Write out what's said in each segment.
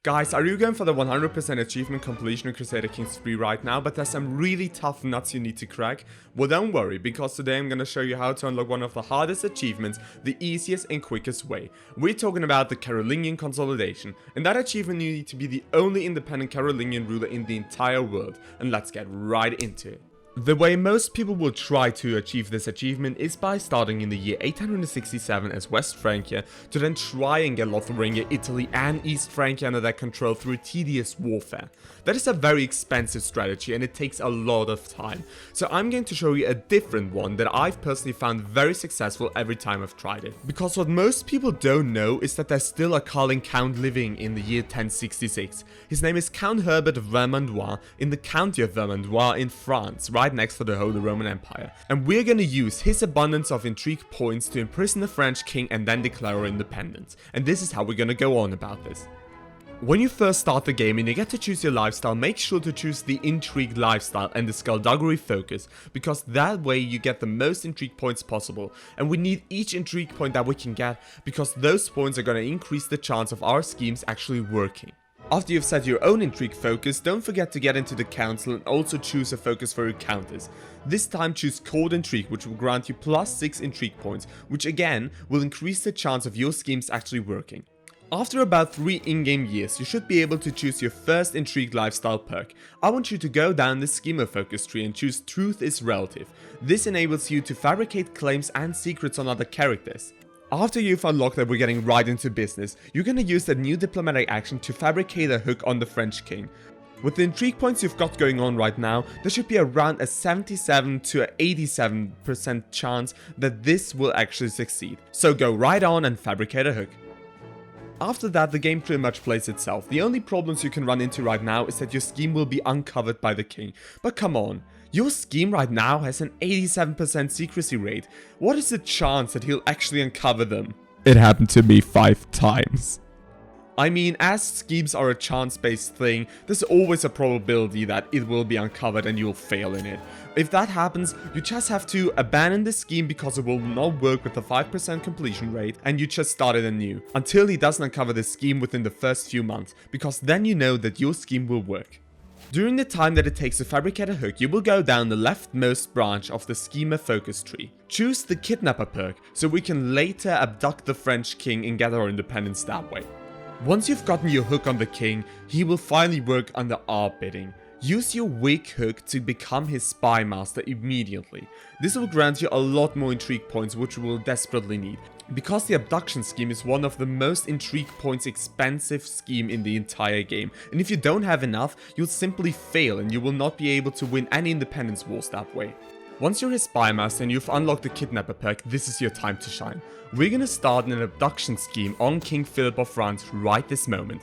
Guys, are you going for the 100% achievement completion in Crusader Kings 3 right now, but there's some really tough nuts you need to crack? Well, don't worry, because today I'm gonna show you how to unlock one of the hardest achievements the easiest and quickest way. We're talking about the Carolingian Consolidation. In that achievement you need to be the only independent Carolingian ruler in the entire world, and let's get right into it. The way most people will try to achieve this achievement is by starting in the year 867 as West Francia, to then try and get Lotharingia, Italy and East Francia under their control through tedious warfare. That is a very expensive strategy and it takes a lot of time, so I'm going to show you a different one that I've personally found very successful every time I've tried it. Because what most people don't know is that there's still a Carlin Count living in the year 1066. His name is Count Herbert of Vermandois in the county of Vermandois in France, right next to the Holy Roman Empire, and we're gonna use his abundance of intrigue points to imprison the French king and then declare our independence, and this is how we're gonna go on about this. When you first start the game and you get to choose your lifestyle, make sure to choose the intrigue lifestyle and the skullduggery focus, because that way you get the most intrigue points possible, and we need each intrigue point that we can get, because those points are gonna increase the chance of our schemes actually working. After you've set your own intrigue focus, don't forget to get into the council and also choose a focus for your counters. This time choose court intrigue, which will grant you +6 intrigue points, which again will increase the chance of your schemes actually working. After about 3 in-game years, you should be able to choose your first intrigue lifestyle perk. I want you to go down the schemer focus tree and choose Truth is Relative. This enables you to fabricate claims and secrets on other characters. After you've unlocked that, we're getting right into business. You're gonna use the new diplomatic action to fabricate a hook on the French king. With the intrigue points you've got going on right now, there should be around a 77 to 87% chance that this will actually succeed. So go right on and fabricate a hook. After that, the game pretty much plays itself. The only problems you can run into right now is that your scheme will be uncovered by the king. But come on, your scheme right now has an 87% secrecy rate. What is the chance that he'll actually uncover them? It happened to me 5 times. I mean, as schemes are a chance-based thing, there's always a probability that it will be uncovered and you'll fail in it. If that happens, you just have to abandon the scheme because it will not work with the 5% completion rate, and you just start it anew, until he doesn't uncover the scheme within the first few months, because then you know that your scheme will work. During the time that it takes to fabricate a hook, you will go down the leftmost branch of the schemer focus tree. Choose the kidnapper perk, so we can later abduct the French king and get our independence that way. Once you've gotten your hook on the king, he will finally work under our bidding. Use your weak hook to become his spy master immediately. This will grant you a lot more intrigue points, which you will desperately need, because the abduction scheme is one of the most intrigue points expensive scheme in the entire game, and if you don't have enough, you'll simply fail and you will not be able to win any independence wars that way. Once you're his spy master and you've unlocked the kidnapper perk, this is your time to shine. We're gonna start an abduction scheme on King Philip of France right this moment.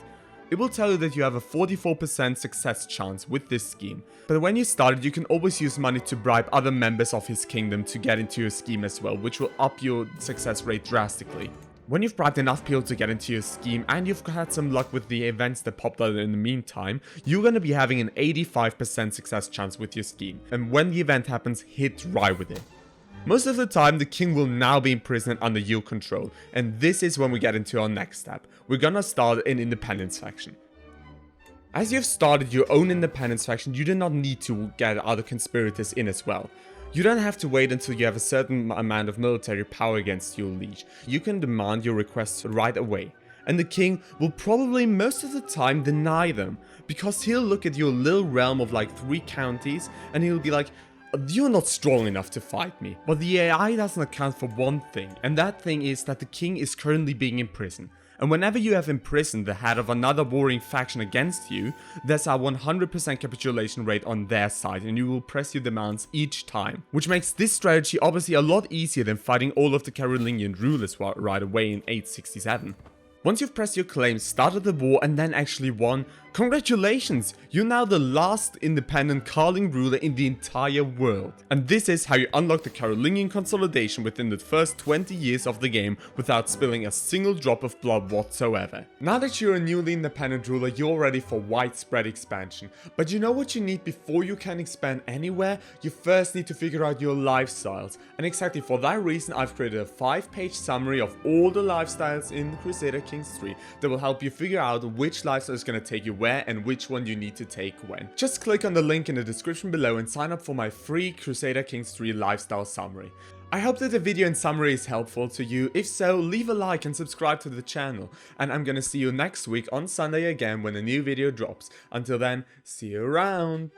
It will tell you that you have a 44% success chance with this scheme, but when you start it, you can always use money to bribe other members of his kingdom to get into your scheme as well, which will up your success rate drastically. When you've bribed enough people to get into your scheme and you've had some luck with the events that popped out in the meantime, you're gonna be having an 85% success chance with your scheme, and when the event happens, hit right with it. Most of the time, the king will now be imprisoned under your control, and this is when we get into our next step. We're gonna start an independence faction. As you've started your own independence faction, you do not need to get other conspirators in as well. You don't have to wait until you have a certain amount of military power against your liege. You can demand your requests right away, and the king will probably most of the time deny them, because he'll look at your little realm of like 3 counties and he'll be like, "You're not strong enough to fight me." But the AI doesn't account for one thing, and that thing is that the king is currently being imprisoned. And whenever you have imprisoned the head of another warring faction against you, there's a 100% capitulation rate on their side, and you will press your demands each time. Which makes this strategy obviously a lot easier than fighting all of the Carolingian rulers right away in 867. Once you've pressed your claims, started the war and then actually won, Congratulations, you're now the last independent Carling ruler in the entire world. And this is how you unlock the Carolingian Consolidation within the first 20 years of the game without spilling a single drop of blood whatsoever. Now that you're a newly independent ruler, you're ready for widespread expansion. But you know what you need before you can expand anywhere? You first need to figure out your lifestyles. And exactly for that reason, I've created a 5-page summary of all the lifestyles in Crusader Kings 3 that will help you figure out which lifestyle is going to take you where and which one you need to take when. Just click on the link in the description below and sign up for my free Crusader Kings 3 lifestyle summary. I hope that the video and summary is helpful to you. If so, leave a like and subscribe to the channel. And I'm gonna see you next week on Sunday again when a new video drops. Until then, see you around!